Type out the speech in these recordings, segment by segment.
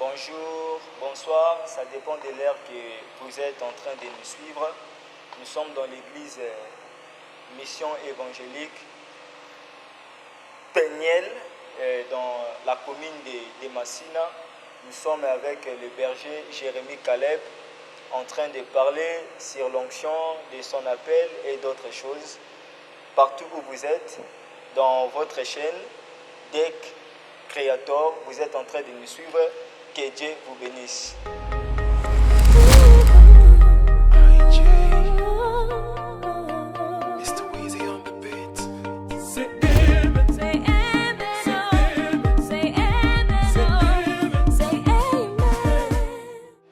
Bonjour, bonsoir, ça dépend de l'heure que vous êtes en train de nous suivre. Nous sommes dans l'église Mission évangélique Peniel, dans la commune de Massina. Nous sommes avec le berger Jérémy Caleb en train de parler sur l'onction de son appel et d'autres choses. Partout où vous êtes, dans votre chaîne, DEC Creator, vous êtes en train de nous suivre. Que Dieu vous bénisse.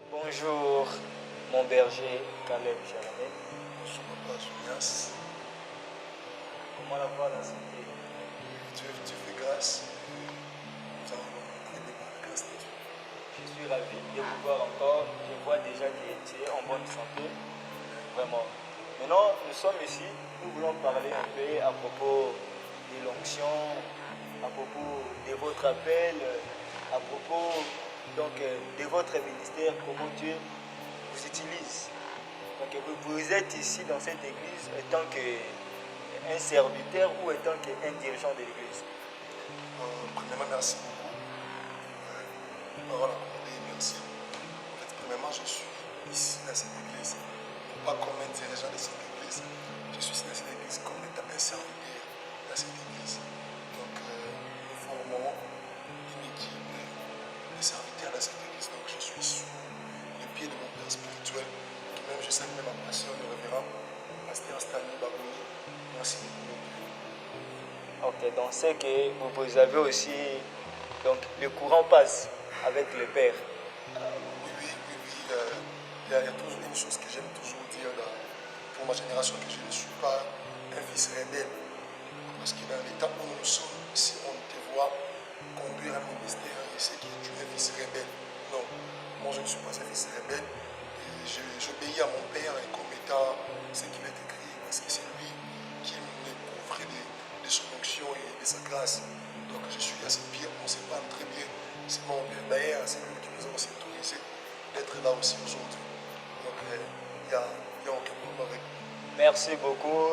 Bonjour, mon berger Caleb Jérémy. Bonjour, papa Junias. Comment la voix, la santé? Dieu fait grâce. Nous avons aidé par la grâce de Dieu. Je suis ravi de vous voir encore. Je vois déjà que tu es en bonne santé. Vraiment. Maintenant, nous sommes ici. Nous voulons parler un peu à propos de l'onction, à propos de votre appel, à propos donc, de votre ministère, comment Dieu vous utilise. Donc, vous êtes ici dans cette église en tant qu'un serviteur ou en tant qu'un dirigeant de l'église. Premièrement, merci beaucoup. Voilà, merci. En fait, premièrement, je suis ici dans cette église, non pas comme un dirigeant de cette église. Je suis ici dans cette église comme étant un serviteur dans cette église. Donc, nous formons une équipe de serviteurs dans cette église. Donc, je suis sous le pied de mon père spirituel, qui même, je salue même ma passion, le révérend pasteur Stanley Babouni. Merci beaucoup. Ok, donc c'est que vous avez aussi, donc le courant passe avec le Père. Oui. Il y a toujours une chose que j'aime toujours dire pour ma génération, que je ne suis pas un fils rebelle. Parce que dans l'état où nous sommes, si on te voit conduire un ministère, je sais que tu es un fils rebelle. Non, moi je ne suis pas un fils rebelle. J'obéis à mon père comme étant ce qu'il est écrit, parce que c'est lui qui me couvre de son onction et de sa grâce. Donc je suis à ses pieds, on se parle très bien. C'est mon père d'ailleurs, c'est lui qui nous a aussi autorisé d'être là aussi aujourd'hui. Donc il n'y a aucun problème avec lui. Merci beaucoup,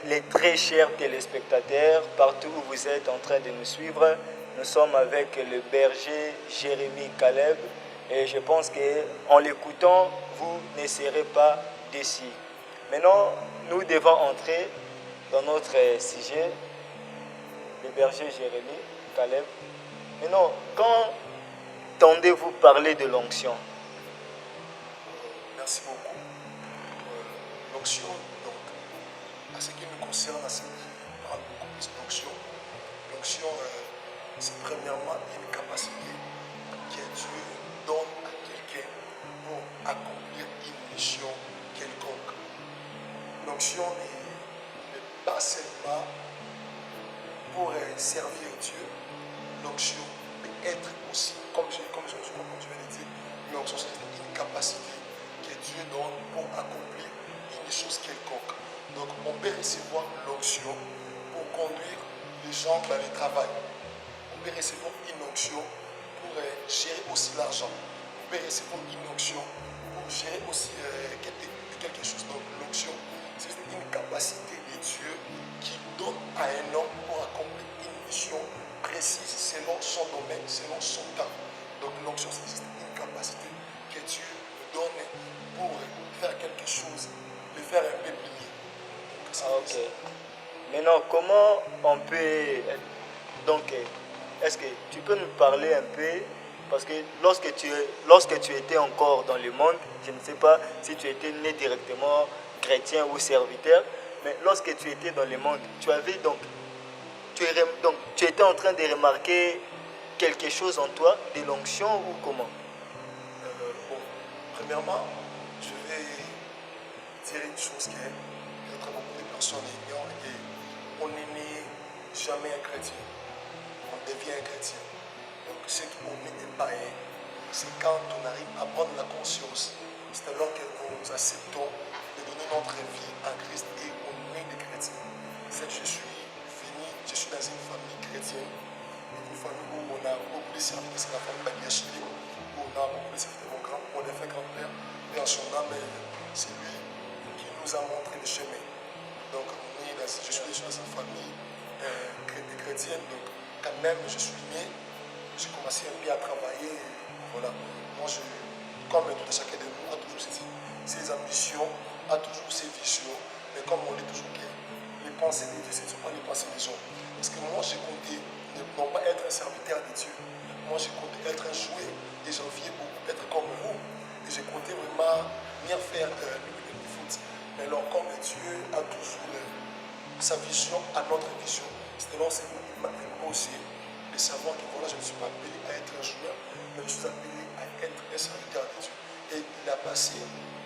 les très chers téléspectateurs, partout où vous êtes en train de nous suivre. Nous sommes avec le berger Jérémy Caleb et je pense qu'en l'écoutant, vous ne serez pas déçus. Maintenant, nous devons entrer dans notre sujet, le berger Jérémy Caleb. Maintenant, quand entendez-vous parler de l'onction? Merci beaucoup. L'onction, donc, à ce qui me concerne, à ce qui parle beaucoup plus d'onction. L'onction, c'est premièrement une capacité que Dieu donne à quelqu'un pour accomplir une mission quelconque. L'onction n'est pas seulement pour servir Dieu. L'onction peut être aussi, comme je viens de dire, l'onction c'est une capacité que Dieu donne pour accomplir une chose quelconque. Donc on peut recevoir l'onction pour conduire les gens dans le travail. On peut recevoir une onction pour gérer aussi l'argent. On peut recevoir une onction pour gérer aussi quelque chose. Donc l'onction, c'est une capacité de Dieu qui donne à un homme pour accomplir une mission précise selon son domaine, selon son temps. Donc l'onction, c'est une capacité que Dieu nous donne pour faire quelque chose, le faire un peu briller. Ok. Maintenant, comment on peut... Donc, est-ce que tu peux nous parler un peu? Parce que lorsque tu étais encore dans le monde, je ne sais pas si tu étais né directement chrétien ou serviteur, mais lorsque tu étais dans le monde, tu étais en train de remarquer quelque chose en toi, de l'onction ou comment? Bon, premièrement, je vais dire une chose que peut-être beaucoup de personnes ignorent et on n'est né jamais un chrétien, on devient un chrétien. Donc ce qui nous met un païen, c'est quand on arrive à prendre la conscience, c'est alors que nous acceptons de donner notre vie à Christ et on est des chrétiens. Je suis dans une famille chrétienne, une famille où on a beaucoup de serviteurs, c'est la famille Badiachili, où on a beaucoup de serviteurs. Mon défunt grand-père, et en son âme, c'est lui qui nous a montré le chemin. Donc, je suis dans une famille chrétienne, donc quand même, je suis né, j'ai commencé un peu à travailler. Voilà. Moi, comme tout à chacun de nous, a toujours ses ambitions, a toujours ses visions. Mais comme on dit toujours que les pensées de Dieu, ce ne sont pas les pensées des hommes. Parce que moi, j'ai compté non pas être un serviteur de Dieu. Moi, j'ai compté être un jouet. Et j'enviais beaucoup être comme vous. Et j'ai compté vraiment bien faire le foot. Mais alors, comme Dieu a toujours sa vision à notre vision, c'était là où m'a aussi de savoir que voilà, je ne suis pas appelé à être un joueur, mais je suis appelé à être un serviteur de Dieu. Et il a passé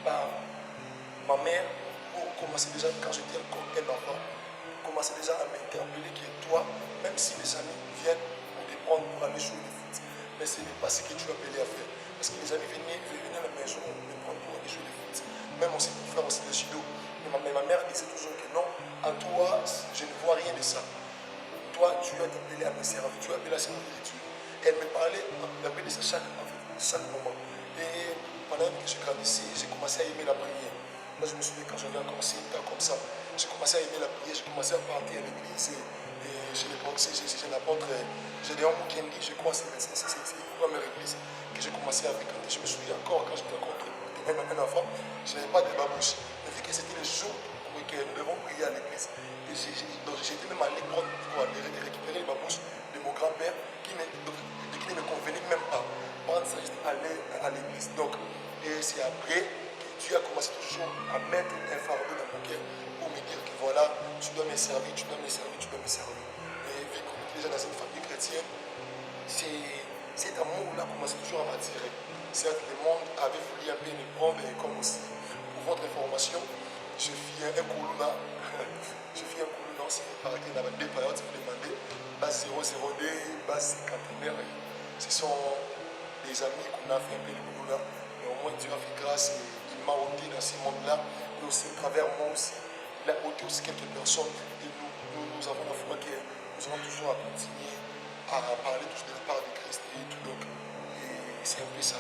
par ma mère pour commencer déjà, quand j'étais encore un enfant, commencer déjà à m'interpeller que toi, même si les amis viennent pour te prendre pour aller jouer le foot, mais ce n'est pas ce que tu es appelé à faire. Parce que les amis venaient à la maison me prendre pour aller jouer le foot. Même aussi pour faire aussi le judo. Mais ma mère disait toujours que non, à toi, je ne vois rien de ça. Toi, tu es appelé à me servir, tu es appelé à servir Dieu. Elle me parlait un peu de ça chaque moment. Et pendant que je grandissais, j'ai commencé à aimer la prière. Moi, je me souviens quand j'avais encore 5 ans comme ça, j'ai commencé à aimer la prière, j'ai commencé à partir à l'église. Et chez l'apôtre Gédéon Mukendi, je crois, c'est une première église que j'ai commencé à fréquenter. Je me souviens encore quand j'étais encore un enfant, je n'avais pas de babouche. Mais vu que c'était le jour où nous devons prier à l'église, donc j'étais même allé prendre pour aller récupérer les babouches de mon grand-père qui ne me convenait même pas. Prendre ça, j'étais allé à l'église. Donc, et c'est après que Dieu a commencé toujours à mettre un fardeau dans mon cœur pour me dire que voilà, tu dois me servir, tu dois me servir, tu dois me servir. Et vu qu'on est déjà dans une famille chrétienne, cet amour-là commence toujours à m'attirer. Certes, le monde avait voulu un peu me prendre, et comme aussi, pour votre information, je fis un Koulouna. Je fis un Koulouna, c'est par exemple dans deux périodes, si vous demandez, base 002, base 50. Ce sont des amis qu'on a fait un peu de Koulouna. Mais au moins, Dieu a fait grâce et il m'a ôté dans ce monde-là. Et aussi, à travers moi aussi, il a ôté aussi quelques personnes. Et nous avons la foi que nous allons toujours à continuer à parler tous de la part de Christ et tout. Donc, c'est un peu ça.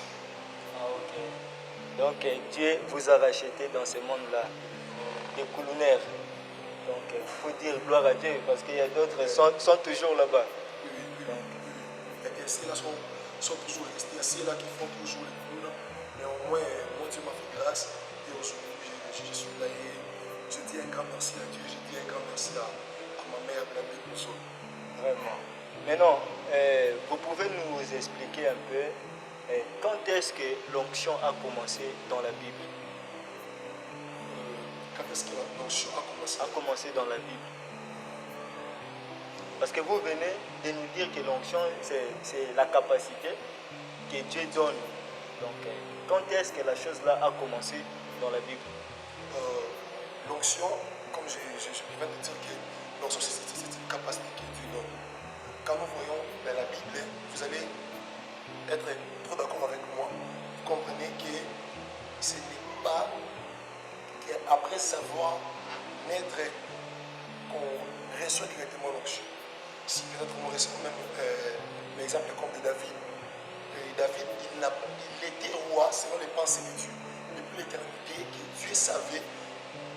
Ah, ok. Donc, Dieu vous a racheté dans ce monde-là, des coulounaires. Donc, il faut dire gloire à Dieu parce qu'il y a d'autres qui sont toujours là-bas. Oui. Et ceux-là sont toujours restés. Il y a ceux-là qui font toujours les coulounaires. Mais au moins, moi, Dieu m'a fait grâce. Et aujourd'hui, je suis là et je dis un grand merci à Dieu. Je dis un grand merci à ma mère, la belle personne. Vraiment. Maintenant, vous pouvez nous expliquer un peu quand est-ce que l'onction a commencé dans la Bible? Quand est-ce que l'onction a commencé? A commencé dans la Bible. Parce que vous venez de nous dire que l'onction, c'est la capacité que Dieu donne. Donc, quand est-ce que la chose-là a commencé dans la Bible? L'onction, comme je viens de dire que l'onction, c'est une capacité que Dieu donne. Quand nous voyons dans la Bible, vous allez être trop d'accord avec moi. Vous comprenez que ce n'est pas qu'après savoir naître qu'on reçoit directement l'onction. Si peut-être on reçoit même l'exemple comme de David. David, il était roi selon les pensées de Dieu. Depuis l'éternité, que Dieu savait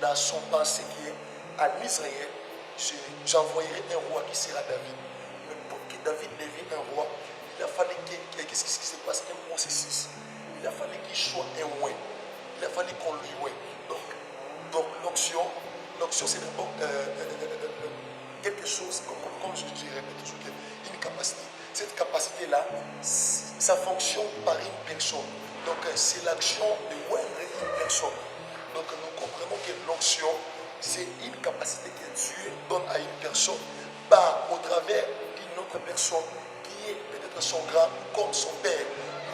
dans son pensée qu'en Israël, j'envoyerai un roi qui sera David. Mais pour que David devienne un roi, il a fallu qu'est-ce qui se passe? Un processus. Il a fallu qu'il soit un roi. Il a fallu qu'on lui oue. Donc l'onction, c'est d'abord quelque chose, comme je répète toujours, une capacité. Cette capacité-là, ça fonctionne par une personne. Donc c'est l'action de oindre une personne. Donc nous comprenons que l'onction, c'est une capacité que Dieu donne à une personne au travers d'une autre personne qui est peut-être son grand comme son père.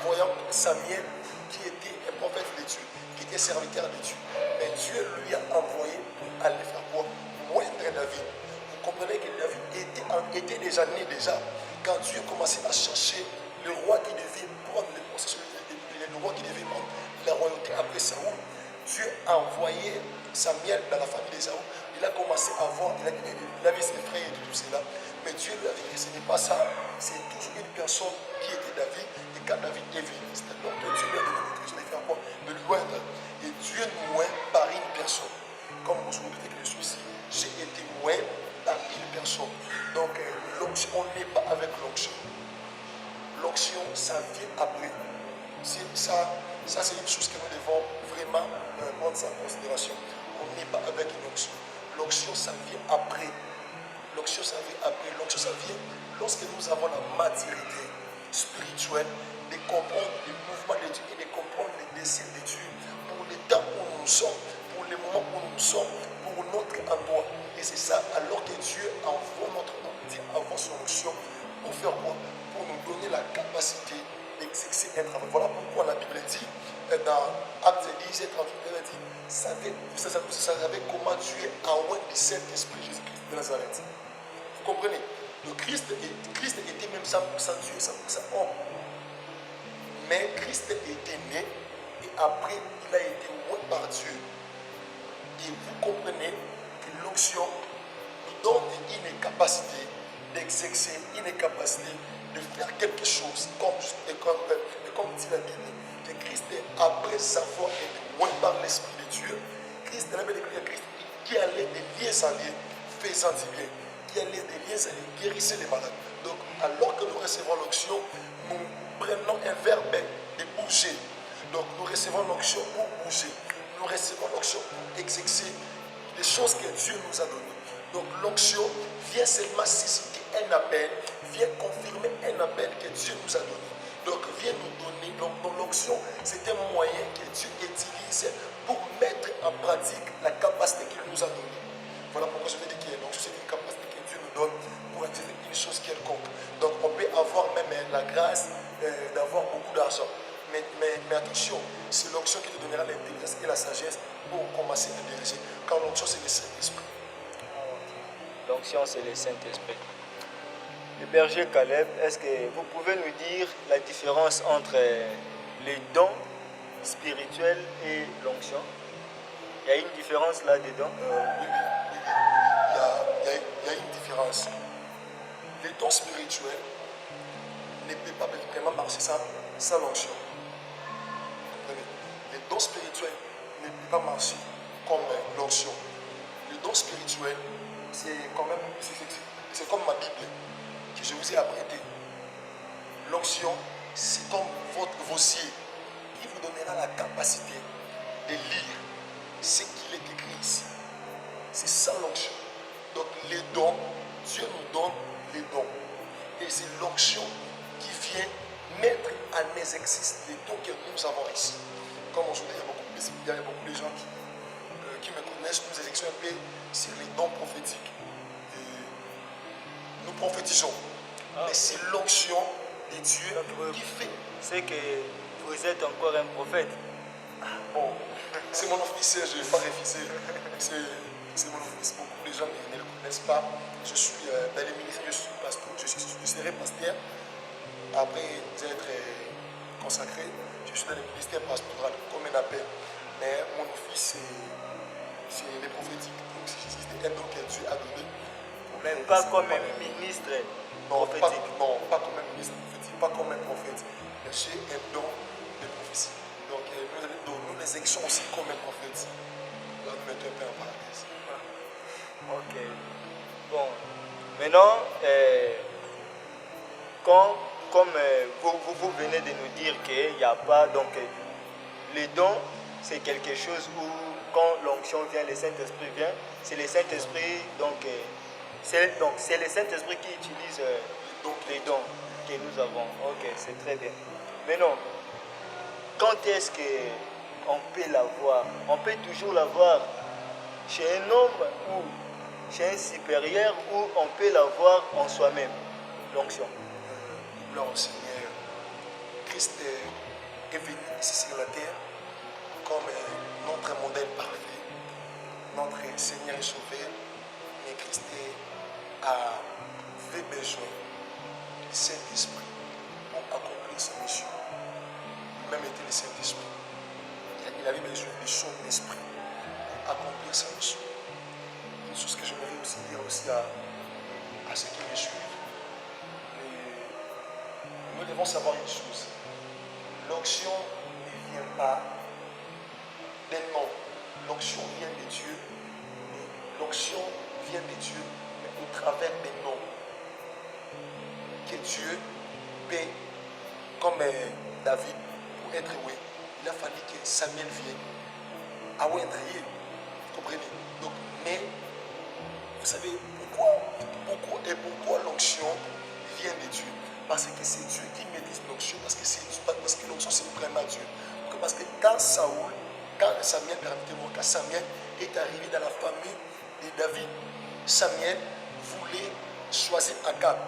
Voyons Samuel qui était un prophète de Dieu, qui était serviteur de Dieu. Mais Dieu lui a envoyé pour aller faire quoi? Moindre David. Vous comprenez que David était déjà né déjà quand Dieu commençait à chercher le roi qui devait prendre le roi qui devait prendre la royauté après Saoul. Dieu a envoyé Samuel dans la famille de Saoul. Il a commencé à voir, il a vu ses frères et tout cela. Mais Dieu lui avait dit, ce n'est pas ça. C'est toujours une personne qui était David. Et quand David est venu, c'était donc que Dieu lui a donné l'autorisation de faire quoi? De l'oindre. Et Dieu nous oint par une personne. Comme vous vous doutez que je suis ici, j'ai été oint par une personne. Donc, on n'est pas avec l'onction. L'onction, ça vient après. Ça c'est une chose que nous devons vraiment prendre ça en considération. On n'est pas avec une onction. L'onction, ça vient après. L'onction, ça vient après. L'onction, ça vient lorsque nous avons la maturité spirituelle de comprendre les mouvements de Dieu et de comprendre les désirs de Dieu pour le temps où nous sommes, pour les moments où nous sommes, pour notre endroit. Et c'est ça, alors que Dieu envoie son onction pour faire quoi? Pour nous donner la capacité d'exercer un travail. Voilà pourquoi la Bible dit, dans Actes 10 et 38, elle dit, vous savez comment Dieu a oint le Saint-Esprit Jésus-Christ de Nazareth. Vous comprenez? Le Christ était même 100% Dieu, 100% homme. Mais Christ était né et après il a été oint par Dieu. Et vous comprenez que l'onction nous donne une capacité d'exercer, une capacité de faire quelque chose, comme dit la Bible, que Christ, après avoir été oint par l'Esprit de Dieu, Christ, la Bible dit que Christ qui allait de liens en liens, faisant du bien, qui allait de liens en liens, guérissait les malades. Donc, alors que nous recevons l'onction, nous prenons un verbe de bouger. Donc, nous recevons l'onction pour bouger. Nous recevons l'onction pour exercer les choses que Dieu nous a données. Donc, l'onction vient seulement susciter un appel, vient confirmer un appel que Dieu nous a donné. Donc, vient nous donner. Donc, l'onction, c'est un moyen que Dieu utilise pour mettre en pratique la capacité qu'il nous a donnée. Voilà pourquoi je veux dire que l'onction, c'est une capacité que Dieu nous donne pour exercer une chose quelconque. Donc, on peut avoir même la grâce d'avoir beaucoup d'argent. Mais attention, c'est l'onction qui te donnera l'intelligence et la sagesse pour commencer à diriger. Quand l'onction, c'est le Saint-Esprit. L'onction, c'est le Saint-Esprit. Le berger Caleb, est-ce que vous pouvez nous dire la différence entre les dons spirituels et l'onction? Il y a une différence là-dedans? Oui. Il y a une différence. Les dons spirituels ne peuvent pas vraiment marcher sans l'onction. Les dons spirituels ne peuvent pas marcher comme l'onction. Les dons spirituels, c'est comme ma Bible que je vous ai apprêtée. L'onction, c'est comme vos yeux qui vous donnera la capacité de lire ce qu'il est écrit ici. C'est ça l'onction. Donc les dons, Dieu nous donne les dons. Et c'est l'onction qui vient mettre en exercice les dons que nous avons ici. Comme aujourd'hui, il y a beaucoup de gens qui me connaissent, nous exerçons un peu sur les dons prophétiques. Et nous prophétisons. Mais c'est l'onction de Dieu qui fait. C'est que vous êtes encore un prophète. Bon, c'est mon office, je ne vais pas refuser. C'est mon office, beaucoup de gens ne le connaissent pas. Je suis dans les ministères, je suis pasteur, je serai pasteur. Après d'être consacré, je suis dans le ministère pastoral comme un appel. Mais mon office, c'est les prophétiques. Donc c'est un don que Dieu a donné. Mais pas comme un ministre prophétique. Pas comme un ministre prophétique, pas comme un prophète. Mais j'ai un don de prophétie. Donc nous les exerçons aussi comme un prophète. Là, nous mettons un peu en parenthèse. Ok. Bon. Maintenant, comme vous venez de nous dire qu'il n'y a pas, donc les dons, c'est quelque chose où quand l'onction vient, le Saint-Esprit vient, c'est le Saint-Esprit, c'est le Saint-Esprit qui utilise les dons que nous avons. Ok, c'est très bien. Maintenant, quand est-ce qu'on peut l'avoir? On peut toujours l'avoir chez un homme ou chez un supérieur, ou on peut l'avoir en soi-même, l'onction. Gloire au Seigneur. Christ est venu ici sur la terre comme notre modèle parfait, notre Seigneur et Sauveur. Mais Christ avait besoin du Saint-Esprit pour accomplir sa mission. Même était le Saint-Esprit. Il avait besoin de son esprit pour accomplir sa mission. Une chose que j'aimerais aussi dire aussi à à ceux qui me suivent, nous devons savoir une chose. L'onction ne vient pas d'un nom. L'onction vient de Dieu. L'onction vient de Dieu, mais au travers des noms que Dieu paie, comme David, pour être oui. Il a fallu que Samuel vienne. Ah ouais, vous comprenez? Donc, mais, vous savez pourquoi l'onction vient de Dieu? Parce que c'est Dieu qui maîtrise l'onction, parce que l'onction c'est vraiment Dieu. Parce que quand Samuel est arrivé dans la famille de David, Samuel voulait choisir Akab,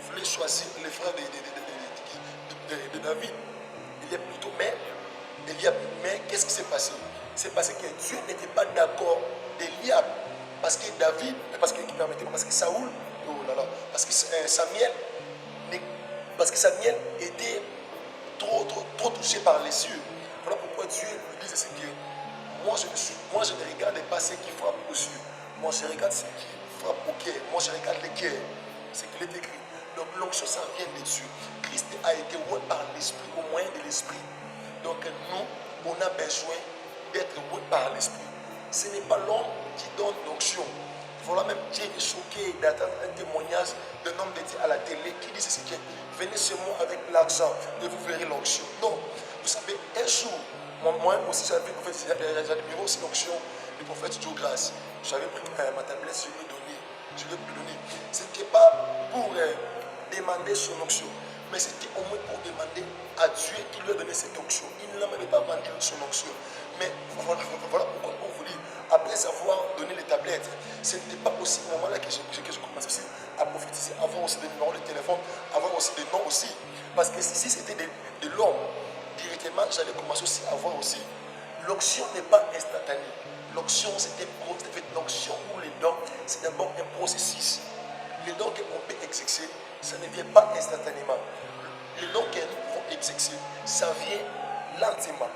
voulait choisir les frères de David. Il est plutôt mais qu'est-ce qui s'est passé? C'est parce que Dieu n'était pas d'accord d'Eliab. Parce que Saoul, oh là là, parce que Samuel était trop touché par les cieux. Voilà pourquoi Dieu lui dit c'est que moi je ne regarde pas ce qui frappe aux yeux. Moi je regarde ce qui frappe au cœur. Moi je regarde le cœur. C'est qu'il est écrit. Donc l'onction ça vient de Dieu. Christ a été oint par l'esprit, au moyen de l'esprit. Donc nous, on a besoin d'être oint par l'esprit. Ce n'est pas l'homme qui donne l'onction. Voilà, même Dieu est choqué d'attendre un témoignage d'un homme de Dieu à la télé qui dit ceci, venez chez moi avec l'argent et vous verrez l'onction. Non, vous savez, un jour, moi aussi j'admirais aussi l'onction du prophète Joe Grace. J'avais pris ma tablette, je lui ai donné. Ce n'était pas pour demander son onction, mais c'était au moins pour demander à Dieu qui lui a donné cette onction. Il ne l'a même pas vendu son onction. Mais voilà pourquoi on vous dit, après avoir donné les tablettes, ce n'était pas aussi au moment là que je commençais aussi à prophétiser, avoir aussi des numéros de téléphone, avoir aussi des noms aussi. Parce que si c'était de l'homme, directement, j'allais commencer aussi à voir aussi. L'onction n'est pas instantanée. L'onction, l'onction ou les dons, c'est d'abord un processus. Les dons qu'on peut exercer, ça ne vient pas instantanément. Les dons que nous pouvons exercer, ça vient lentement.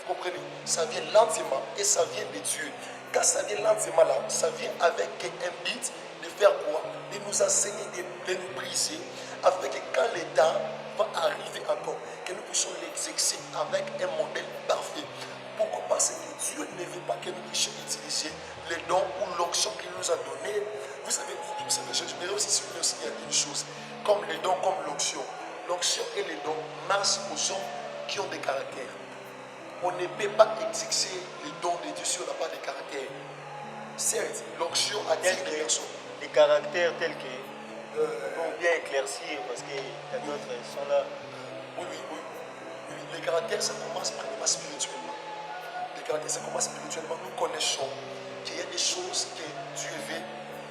Vous comprenez? Ça vient lentement et ça vient de Dieu. Quand ça vient lentement là, ça vient avec un but de faire quoi? De nous enseigner, de nous briser, afin que quand le temps va arriver encore, que nous puissions l'exercer avec un modèle parfait. Pourquoi? Parce que Dieu ne veut pas que nous puissions utiliser les dons ou l'onction qu'il nous a donné. Vous savez, je dirais aussi il y a une chose, comme les dons, comme l'onction. L'onction et les dons marchent aux gens qui ont des caractères. On ne peut pas exercer les dons de Dieu si on n'a pas de caractère. Certes, l'onction attire des personnes. Des caractères tels que pour bien éclaircir, parce qu'il y a d'autres qui sont là. Oui. Les caractères, ça commence premièrement spirituellement. Les caractères, ça commence spirituellement. Nous connaissons qu'il y a des choses que Dieu veut,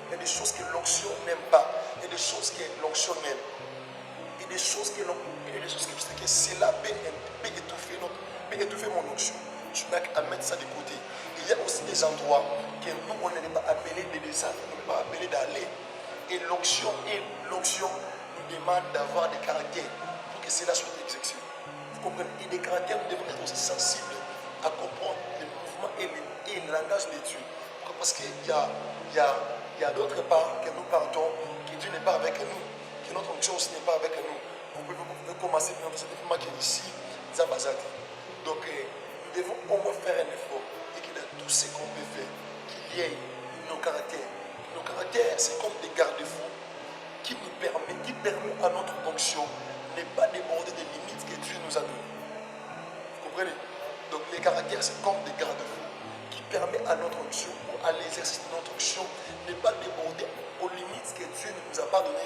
il y a des choses que l'onction n'aime pas, il y a des choses que l'onction aime. Il y a des choses que cela peut étouffer mon onction. Je n'ai qu'à mettre ça de côté. Il y a aussi des endroits que nous, on n'est pas appelés de descendre, on n'est pas appelés d'aller. Et l'onction nous demande d'avoir des caractères pour que cela soit exécuté. Vous comprenez? Et des caractères, nous devons être aussi sensibles à comprendre les mouvements et le langage de Dieu. Parce qu'il y a d'autres parts que nous partons, que Dieu n'est pas avec nous, que notre onction aussi n'est pas avec nous. Vous pouvez commencer par cette information qui est ici, Zabazati. Donc, nous devons au moins faire un effort et que dans tout ce qu'on peut faire, qu'il y ait nos caractères. Nos caractères, c'est comme des garde-fous qui permettent à notre onction de ne pas déborder des limites que Dieu nous a données. Vous comprenez? Donc, les caractères, c'est comme des garde-fous qui permettent à notre onction, ou à l'exercice de notre onction, de ne pas déborder aux limites que Dieu ne nous a pas donné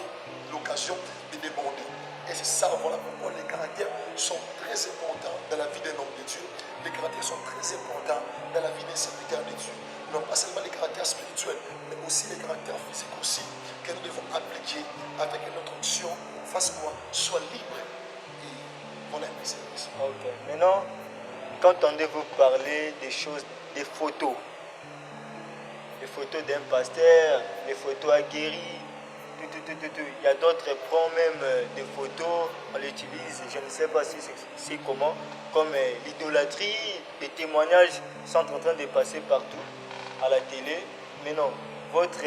l'occasion de déborder. Et c'est ça, voilà pourquoi les caractères sont très importants dans la vie d'un homme de Dieu. Les caractères sont très importants dans la vie des serviteurs de Dieu. Non pas seulement les caractères spirituels, mais aussi les caractères physiques aussi, que nous devons appliquer avec notre onction, fasse quoi? Soit libre. Et voilà un peu service. Ok. Maintenant, quand on doit vous parler des choses, des photos d'un pasteur, des photos aguerries, il y a d'autres qui prennent même des photos, on l'utilise, je ne sais pas si c'est comment, comme l'idolâtrie, les témoignages sont en train de passer partout à la télé. Mais non, votre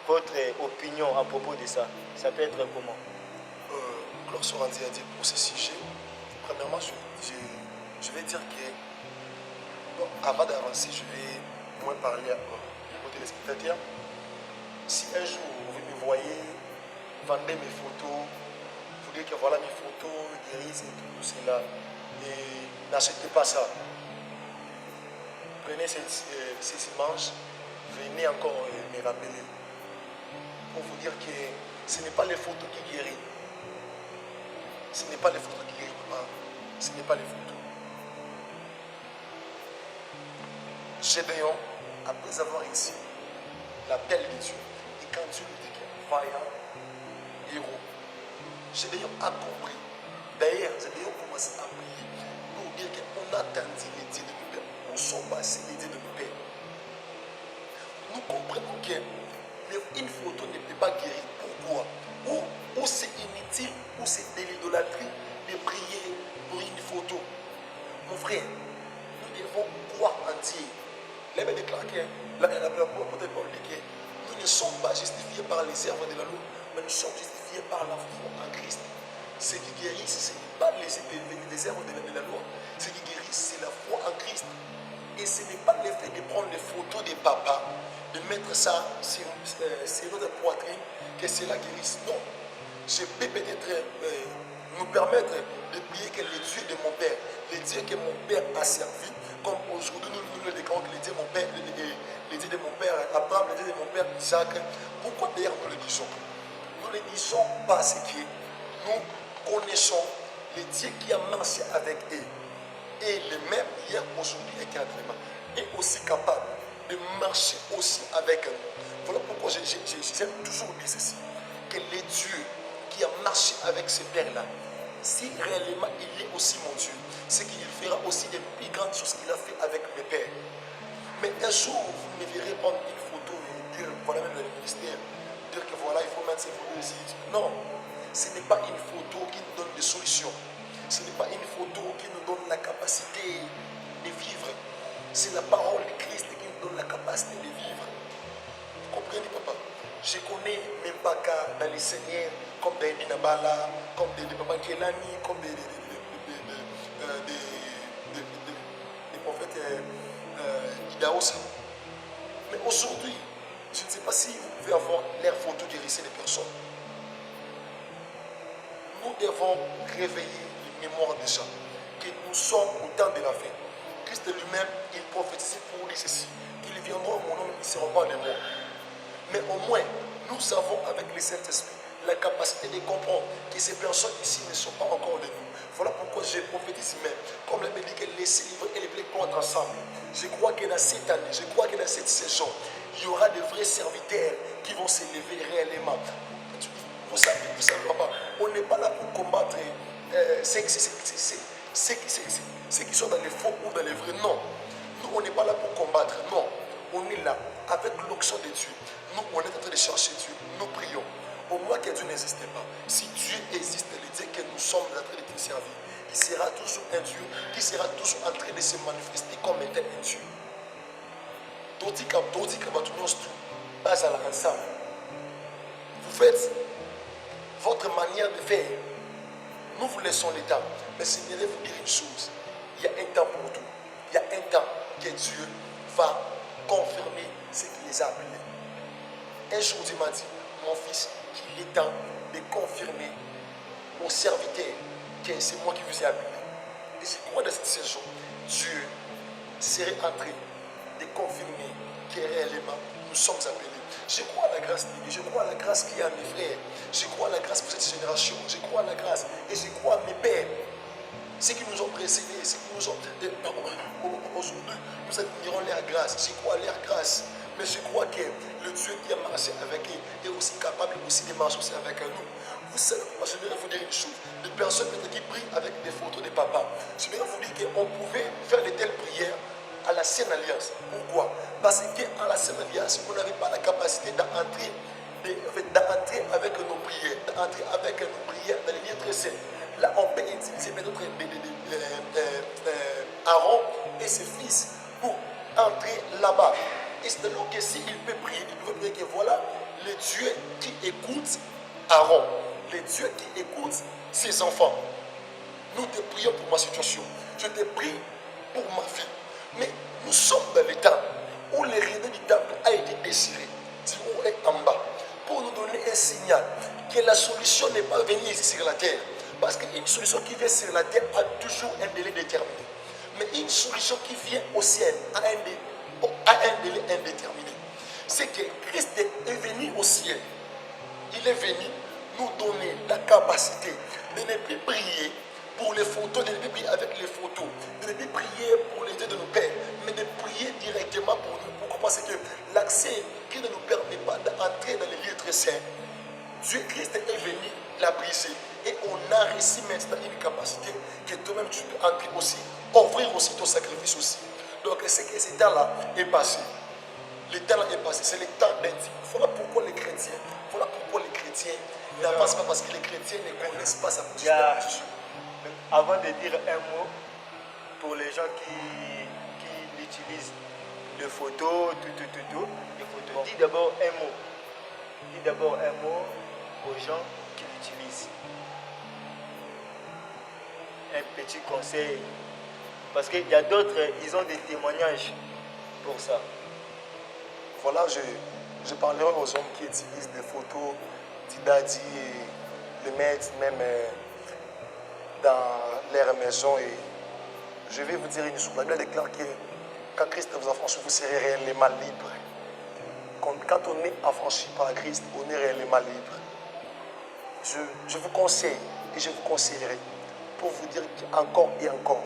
votre opinion à propos de ça. Ça peut être comment? Lorsqu'on a dit pour ce sujet, premièrement, je vais dire que, bon, avant d'avancer, je vais moins parler aux téléspectateurs. Si un jour vous me voyez vendre mes photos, vous dites que voilà mes photos, guérissent et tout cela, et n'achetez pas ça. Prenez ces images, venez encore me rappeler pour vous dire que ce n'est pas les photos qui guérissent. Ce n'est pas les photos qui guérissent, papa. Ce n'est pas les photos. Gédéon, après avoir reçu l'appel de Dieu, et quand Dieu lui dit qu'il vaillant héros, Gédéon a compris. D'ailleurs, Gédéon commence à prier pour dire qu'on attendit les dieux de nos pères. On sont passés les dieux de nos pères. Nous comprenons qu'une photo ne peut pas guérir. Pourquoi? Ou c'est inutile, ou c'est de l'idolâtrie de prier pour une photo. Mon frère, nous devons croire en Dieu. Les mêmes déclarent que nous ne sommes pas justifiés par les œuvres de la loi, mais nous sommes justifiés par la foi en Christ. Ce qui guérit, ce n'est pas les œuvres de la loi. Ce qui guérit, c'est la foi en Christ. Et ce n'est pas le fait de prendre les photos des papas, de mettre ça sur notre poitrine, que cela guérisse. Non. Je peux peut-être nous permettre de prier que les dieux de mon père, les dieux que mon père a servi, comme aujourd'hui nous le déclarons que les dieux de mon père, les dieux de mon père Abraham, les dieux de mon père Isaac. Pourquoi d'ailleurs nous le disons? Nous le disons parce que nous connaissons les dieux qui ont marché avec eux. Et le même hier, aujourd'hui, éternellement, est aussi capable de marcher aussi avec nous. Voilà pourquoi j'aime toujours dire ceci, que les dieux qui ont marché avec ces pères-là, si réellement il est aussi mon Dieu, c'est qu'il fera aussi des plus grandes choses qu'il a fait avec mes pères. Mais un jour, vous me verrez prendre une photo et dire, voilà même le ministère, dire que voilà, il faut mettre ces photos ici. Non, ce n'est pas une photo qui nous donne des solutions. Ce n'est pas une photo qui nous donne la capacité de vivre. C'est la parole de Christ qui nous donne la capacité de vivre. Vous comprenez, papa? Je connais même pas qu'à dans les seigneurs, comme des Binabala, comme des Papa Kelani, comme des prophètes Idaosa. Mais aujourd'hui, je ne sais pas si vous pouvez avoir l'air photo guérissez les personnes. Nous devons réveiller les mémoires des gens, que nous sommes au temps de la fin. Christ lui-même, il prophétise pour lui ceci, qu'ils viendront à mon nom, ils ne seront pas des morts. Mais au moins, nous avons avec le Saint-Esprit la capacité de comprendre que ces personnes ici ne sont pas encore de nous. Voilà pourquoi je prophétise même, comme la Bible dit que les livres et les blés plantent ensemble. Je crois que dans cette année, je crois que dans cette saison, il y aura de vrais serviteurs qui vont s'élever réellement. Vous savez, papa, on n'est pas là pour combattre ceux qui sont dans les faux ou dans les vrais. Non. Nous, on n'est pas là pour combattre. Non. On est là avec l'onction de Dieu. Nous, on est en train de chercher Dieu. Nous prions. Au moins que Dieu n'existe pas. Si Dieu existe, le Dieu que nous sommes en train de te servir, il sera toujours un Dieu qui sera toujours en train de se manifester comme étant un Dieu. Vous faites votre manière de faire. Nous vous laissons le temps. Mais j'aimerais vous dire une chose. Il y a un temps pour tout. Il y a un temps que Dieu va confirmer ce qu'il les a appelés. Un jour, Dieu m'a dit, mon fils, qu'il est temps de confirmer aux serviteurs que c'est moi qui vous ai appelé. Et je crois dans cette saison, Dieu serait en train de confirmer que réellement nous sommes appelés. Je crois à la grâce de Dieu, je crois à la grâce qu'il y a à mes frères, je crois à la grâce pour cette génération, je crois à la grâce et je crois à mes pères. Ceux qui nous ont précédés, ceux qui nous ont... Aujourd'hui, nous admirons leur grâce, je crois à leur grâce. Mais je crois que le Dieu qui a marché avec eux est aussi capable aussi de marcher aussi avec nous. Vous savez, moi je vais vous dire une chose. Les personnes qui prient avec des photos de papa, je vais vous dire qu'on pouvait faire de telles prières à la Sainte Alliance. Pourquoi? Parce qu'à la Sainte Alliance, on n'avait pas la capacité d'entrer avec nos prières, d'entrer avec nos prières dans les lieux très saints. Là, on peut utiliser notre Aaron et ses fils pour entrer là-bas. Et c'est donc que s'il peut prier, il peut prier que voilà le Dieu qui écoute Aaron, le Dieu qui écoute ses enfants. Nous te prions pour ma situation. Je te prie pour ma vie. Mais nous sommes dans le temps où le rideau du temple a été déchiré, du haut et en bas, pour nous donner un signal que la solution n'est pas venue ici sur la terre. Parce qu'une solution qui vient sur la terre a toujours un délai déterminé. Mais une solution qui vient au ciel a un délai indéterminé. C'est que Christ est venu au ciel. Il est venu nous donner la capacité de ne plus prier pour les photos, de ne plus prier avec les photos, de ne plus prier pour les dieux de nos pères, mais de prier directement pour nous. Pourquoi? Parce que l'accès qui ne nous permet pas d'entrer dans les lieux très saints, Dieu Christ est venu la briser. Et on a reçu maintenant une capacité que toi-même tu peux entrer aussi, offrir aussi ton sacrifice aussi. Donc c'est que ce temps-là est passé. Le temps-là est passé, c'est le temps d'intime. Voilà pourquoi les chrétiens, n'avancent pas, parce que les chrétiens ne connaissent pas sa position. Avant de dire un mot, pour les gens qui utilisent les photos, tout, les photos, dis d'abord un mot. Dis d'abord un mot aux gens qui l'utilisent. Un petit conseil. Parce qu'il y a d'autres, ils ont des témoignages pour ça. Voilà, je parlerai aux hommes qui utilisent des photos d'Idadi et les mettent même dans leur maison. Et je vais vous dire une chose. La Bible déclare que quand Christ vous affranchit, vous serez réellement libre. Quand on est affranchi par Christ, on est réellement libre. Je vous conseille et je vous conseillerai pour vous dire encore et encore,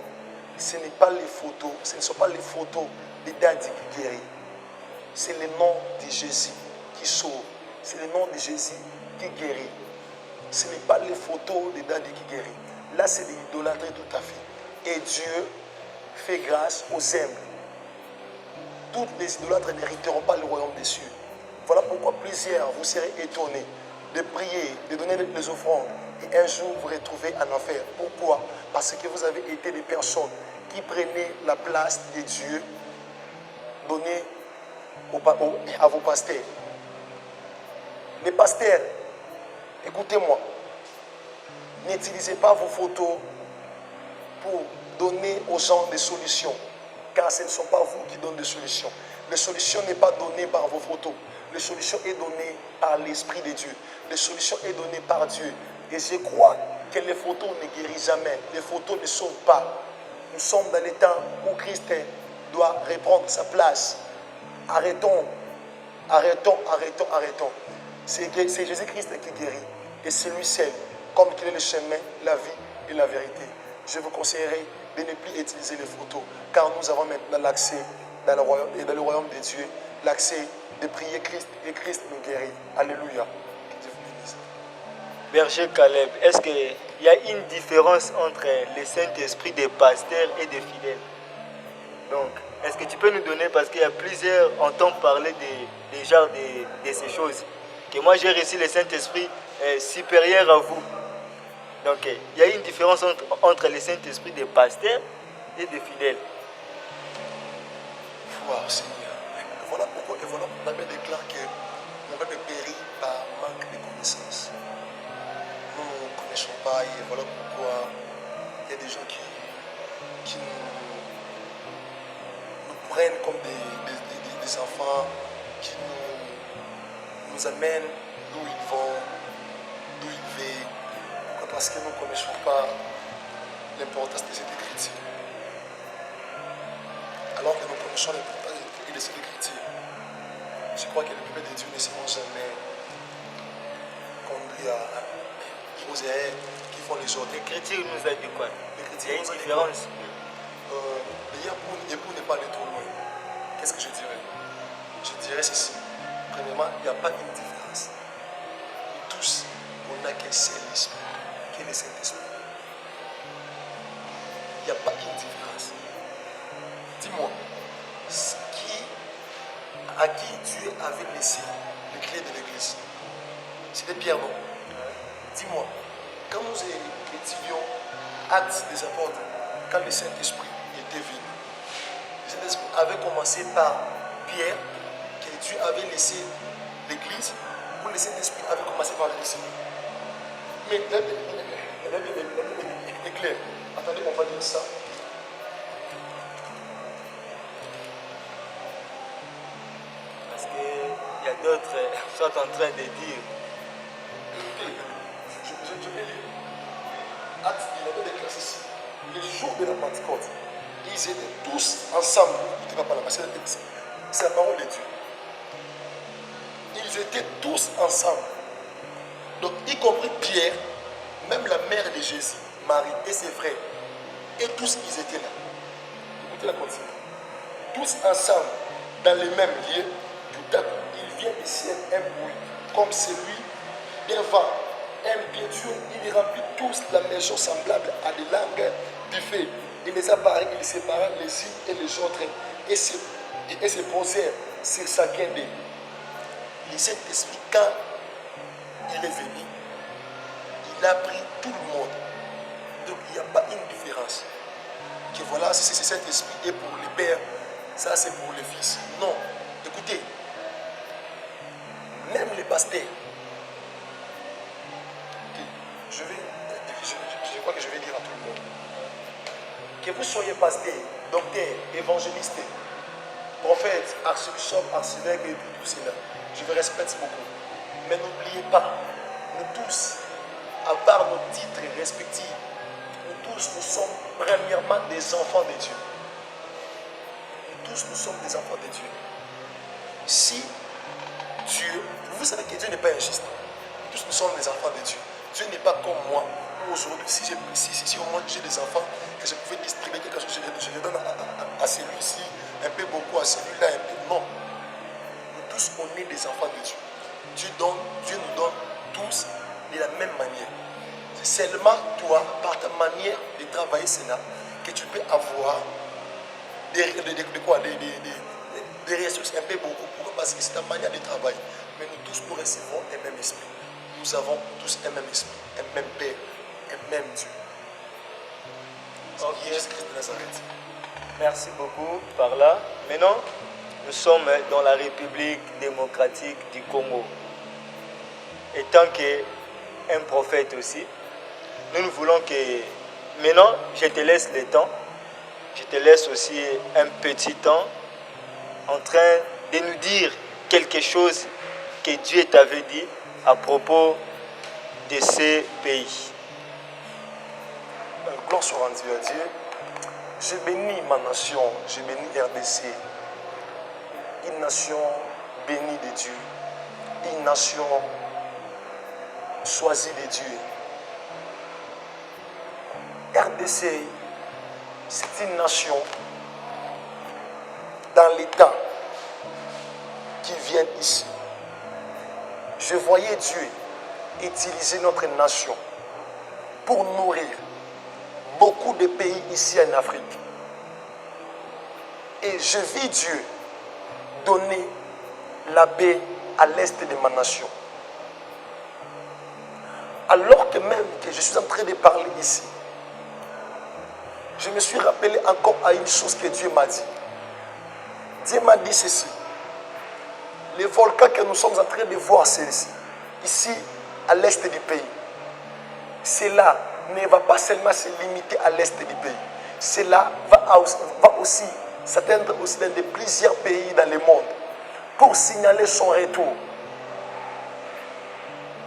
ce n'est pas les photos, ce ne sont pas les photos d'Idadi qui guérit. C'est le nom de Jésus qui sauve. C'est le nom de Jésus qui guérit. Ce n'est pas les photos d'Idadi qui guérit. Là, c'est de l'idolâtrie tout à fait. Et Dieu fait grâce aux humbles. Toutes les idolâtres n'hériteront pas le royaume des cieux. Voilà pourquoi plusieurs vous serez étonnés de prier, de donner les offrandes. Et un jour, vous retrouvez en enfer. Pourquoi? Parce que vous avez été des personnes qui prenaient la place de Dieu donnée à vos pasteurs. Les pasteurs, écoutez-moi, n'utilisez pas vos photos pour donner aux gens des solutions, car ce ne sont pas vous qui donnez des solutions. Les solutions n'est pas donnée par vos photos. Les solutions est donnée par l'Esprit de Dieu. Les solutions est donnée par Dieu. Et je crois que les photos ne guérissent jamais. Les photos ne sauvent pas. Nous sommes dans les temps où Christ doit reprendre sa place. Arrêtons. C'est Jésus-Christ qui guérit. Et c'est lui seul, comme qu'il est le chemin, la vie et la vérité. Je vous conseillerais de ne plus utiliser les photos, car nous avons maintenant l'accès dans le royaume de Dieu, l'accès de prier Christ, et Christ nous guérit. Alléluia. Que Dieu vous bénisse. Berger Caleb, est-ce qu'il y a une différence entre le Saint-Esprit des pasteurs et des fidèles? Donc, est-ce que tu peux nous donner, parce qu'il y a plusieurs, entend parler des genres de ces choses, que moi j'ai reçu le Saint-Esprit supérieur à vous. Donc, il y a une différence entre le Saint-Esprit des pasteurs et des fidèles. Wow, Seigneur. Voilà pourquoi la Bible déclare que mon peuple périt par manque de connaissances. Nous ne connaissons pas, et voilà pourquoi il y a des gens qui nous prennent comme des enfants, qui nous amènent d'où ils vont, d'où ils vivent. Pourquoi? Parce que nous ne connaissons pas l'importance de cette écriture. Alors que nous connaissons l'importance de cette écriture, je crois que le peuple de Dieu ne seront jamais conduits à choses qui font les autres. L'écriture nous a dit quoi? Il y a une différence. Et pour ne pas aller trop loin, qu'est-ce que je dirais? Je dirais ceci. Premièrement, il n'y a pas une différence. Nous tous, on n'a qu'un seul esprit, qui est le Saint-Esprit. Il n'y a pas une différence. Dis-moi, à qui Dieu avait laissé les clés de l'église? C'était Pierre, non? Dis-moi, quand nous étudions Actes des Apôtres, quand le Saint-Esprit était venu, le Saint-Esprit avait commencé par Pierre, que Dieu avait laissé l'église, pour le Saint-Esprit avait commencé par ici. Mais la Bible est claire. Attendez, on va dire ça. Parce qu'il y a d'autres qui sont en train de dire. Je vais lire. Actes, il avait des classes ici. Le jour de la Pentecôte, ils étaient tous ensemble. Écoutez, pas là, c'est la parole de Dieu. Ils étaient tous ensemble. Donc, y compris Pierre, même la mère de Jésus, Marie et ses frères. Et tous, ils étaient là. Écoutez la continue. Tous ensemble, dans les mêmes lieux, tout à coup, il vient du ciel un bruit, comme celui d'un vent impétueux. Il remplit tous la maison semblable à des langues du feu. Il les apparaît, il sépara les uns et les autres et se posèrent sur chacun d'eux. Le Saint-Esprit, quand il est venu, il a pris tout le monde. Donc il n'y a pas une différence. Que voilà, c'est Saint-Esprit et pour le Père, ça c'est pour le Fils. Non. Écoutez, même les pasteurs, je crois que je vais dire à tout le monde, que vous soyez pasteur, docteur, évangéliste, prophète, archbishop, archevêque et tout cela, je vous respecte beaucoup. Mais n'oubliez pas, nous tous, à part nos titres respectifs, nous tous, nous sommes premièrement des enfants de Dieu. Nous tous, nous sommes des enfants de Dieu. Si Dieu, vous savez que Dieu n'est pas injuste. Tous nous sommes des enfants de Dieu. Dieu n'est pas comme moi. Aujourd'hui, si au moins j'ai des enfants, que je pouvais distribuer quelque chose, je les donne à celui-ci, un peu beaucoup, à celui-là, un peu. Non. Nous tous, on est des enfants de Dieu. Dieu nous donne tous de la même manière. C'est seulement toi, par ta manière de travailler cela, que tu peux avoir des ressources un peu beaucoup. Pourquoi? Parce que c'est ta manière de travailler. Mais nous tous, nous recevons un même esprit. Nous avons tous un même esprit, un même Père, un même Dieu. Okay. Jésus-Christ de Nazareth. Merci beaucoup par là. Maintenant, nous sommes dans la République démocratique du Congo. Et tant qu'un prophète aussi, nous voulons que... Maintenant, je te laisse le temps. Je te laisse aussi un petit temps en train de nous dire quelque chose que Dieu t'avait dit à propos de ces pays. Gloire soit rendue à Dieu. Je bénis ma nation, je bénis RDC. Une nation bénie de Dieu. Une nation choisie de Dieu. RDC, c'est une nation dans l'état qui vient ici. Je voyais Dieu utiliser notre nation pour nourrir beaucoup de pays ici en Afrique. Et je vis Dieu donner la paix à l'est de ma nation. Alors que même que je suis en train de parler ici, je me suis rappelé encore à une chose que Dieu m'a dit. Dieu m'a dit ceci. Les volcans que nous sommes en train de voir ici à l'est du pays, cela ne va pas seulement se limiter à l'est du pays. Cela va aussi s'atteindre aussi dans plusieurs pays dans le monde pour signaler son retour.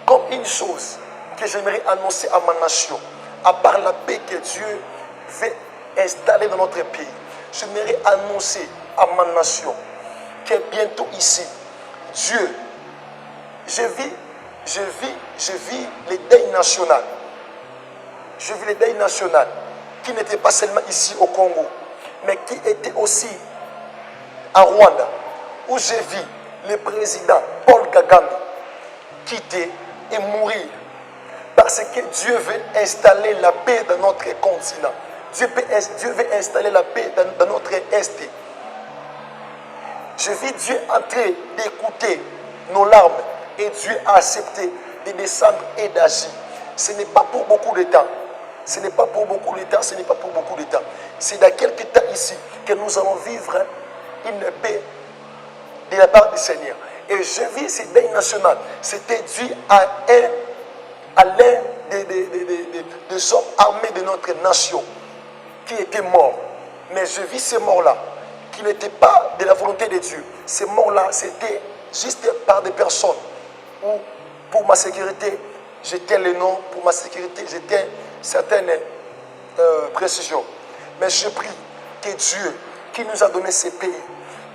Comme une chose que j'aimerais annoncer à ma nation, à part la paix que Dieu veut installer dans notre pays, j'aimerais annoncer à ma nation que bientôt ici, Dieu, je vis le deuil national. Je vis le deuil national qui n'était pas seulement ici au Congo, mais qui était aussi à Rwanda, où j'ai vu le président Paul Kagame quitter et mourir. Parce que Dieu veut installer la paix dans notre continent. Dieu veut installer la paix dans notre Est. Je vis Dieu en train d'écouter nos larmes et Dieu a accepté de descendre et d'agir. Ce n'est pas pour beaucoup de temps. Ce n'est pas pour beaucoup de temps. Ce n'est pas pour beaucoup de temps. C'est dans quelques temps ici que nous allons vivre une paix de la part du Seigneur. Et je vis ce deuil national. C'était dû à l'un des hommes armés de notre nation qui était mort. Mais je vis ces morts-là, qui n'étaient pas de la volonté de Dieu. Ces morts-là, c'était juste par des personnes où, pour ma sécurité, j'étais le nom, pour ma sécurité, j'étais certaines précisions. Mais je prie que Dieu, qui nous a donné ces pays,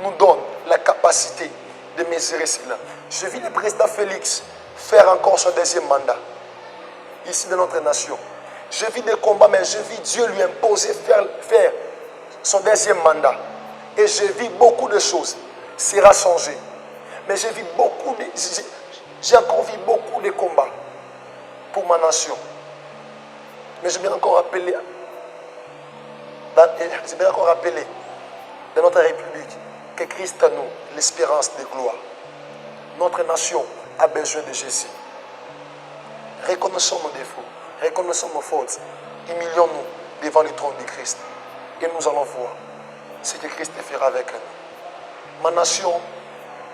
nous donne la capacité de mesurer cela. Je vis le président Félix faire encore son deuxième mandat, ici de notre nation. Je vis des combats, mais je vis Dieu lui imposer faire son deuxième mandat. Et je vis beaucoup de choses. Sera changé. Mais je vis j'ai encore vu beaucoup de combats pour ma nation. Mais je vais encore rappeler dans notre République que Christ a nous l'espérance de gloire. Notre nation a besoin de Jésus. Reconnaissons nos défauts, reconnaissons nos fautes, humilions-nous devant le trône de Christ. Et nous allons voir ce que Christ fera avec nous. Ma nation,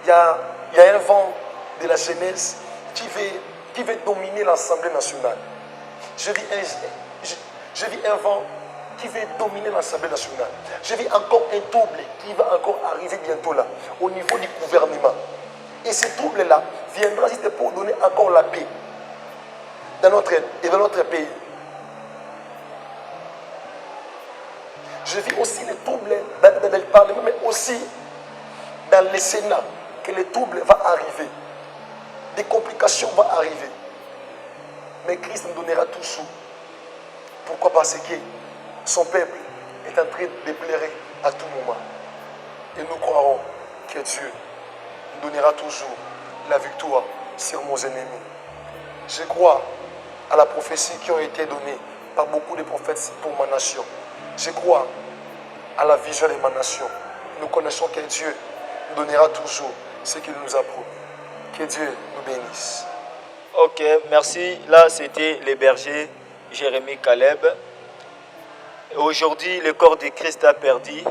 il y a un vent de la jeunesse qui veut dominer l'Assemblée nationale. Je vis un vent qui veut dominer l'Assemblée nationale. Je vis encore un trouble qui va encore arriver bientôt là, au niveau du gouvernement. Et ce trouble-là viendra juste pour donner encore la paix dans notre pays. Je vis aussi le trouble dans le Parlement, mais aussi dans le Sénat, que le trouble va arriver. Des complications vont arriver. Mais Christ nous donnera toujours. Pourquoi? Parce que son peuple est en train de pleurer à tout moment. Et nous croirons que Dieu nous donnera toujours la victoire sur nos ennemis. Je crois à la prophétie qui a été donnée par beaucoup de prophètes pour ma nation. Je crois à la vision de ma nation. Nous connaissons que Dieu nous donnera toujours ce qu'il nous a promis. Que Dieu nous bénisse. Ok, merci. Là, c'était le berger Jérémie Caleb. Aujourd'hui, le corps de Christ a perdu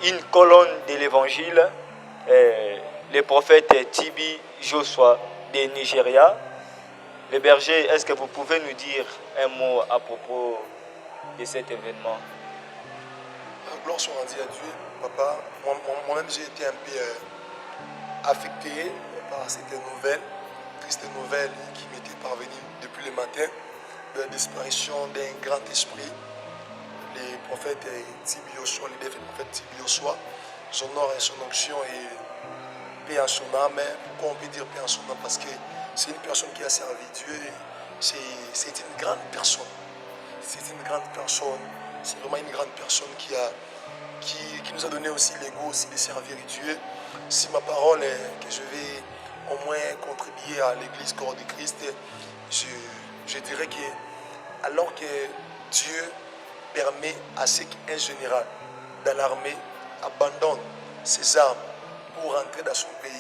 une colonne de l'évangile, le prophète Tibi Joshua de Nigeria. Le berger, est-ce que vous pouvez nous dire un mot à propos de cet événement? Gloire soit rendue à Dieu, papa. Moi-même, j'ai été un peu affecté par cette nouvelle, triste nouvelle qui m'était parvenue depuis le matin, de la disparition d'un grand esprit, le prophète Tibi Joshua, le défunt prophète Tibi Joshua. Son nom et son onction et paix en son âme. Pourquoi on peut dire paix en son âme? Parce que c'est une personne qui a servi Dieu. C'est une grande personne. C'est une grande personne. C'est vraiment une grande personne qui nous a donné aussi l'ego aussi de servir Dieu. Si ma parole est que je vais au moins contribuer à l'église corps de Christ, je dirais que alors que Dieu permet à ce qu'un général dans l'armée abandonne ses armes pour rentrer dans son pays,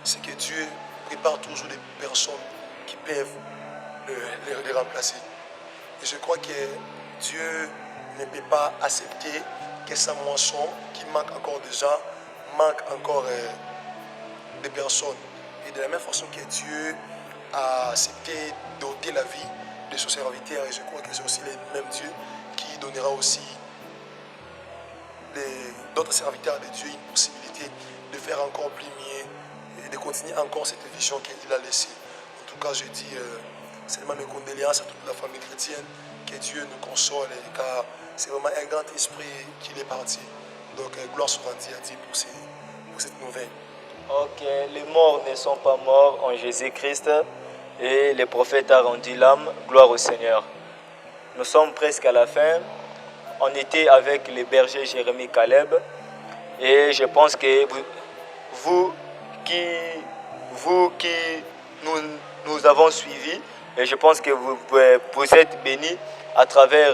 c'est que Dieu prépare toujours des personnes qui peuvent les remplacer. Et je crois que Dieu ne peut pas accepter que sa moisson, qui manque encore de gens, manque encore de personnes. Et de la même façon que Dieu a accepté d'ôter la vie de son serviteur, et je crois que c'est aussi le même Dieu qui donnera aussi d'autres serviteurs de Dieu une possibilité de faire encore plus mieux et de continuer encore cette vision qu'il a laissée. En tout cas, je dis seulement mes condoléances à toute la famille chrétienne, que Dieu nous console, car c'est vraiment un grand esprit qu'il est parti. Donc, gloire soit rendue à Dieu pour cette nouvelle. Ok, les morts ne sont pas morts en Jésus-Christ et le prophète a rendu l'âme. Gloire au Seigneur. Nous sommes presque à la fin. On était avec le berger Jérémie Caleb et je pense que vous qui nous avons suivis, et je pense que vous êtes bénis à travers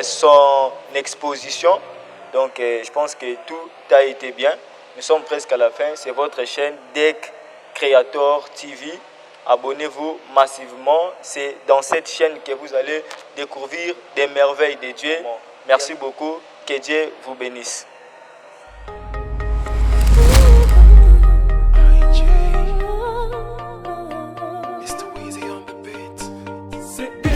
son exposition. Donc je pense que tout a été bien. Nous sommes presque à la fin. C'est votre chaîne DEC Creator TV. Abonnez-vous massivement. C'est dans cette chaîne que vous allez découvrir des merveilles de Dieu. Merci beaucoup. Que Dieu vous bénisse. C'est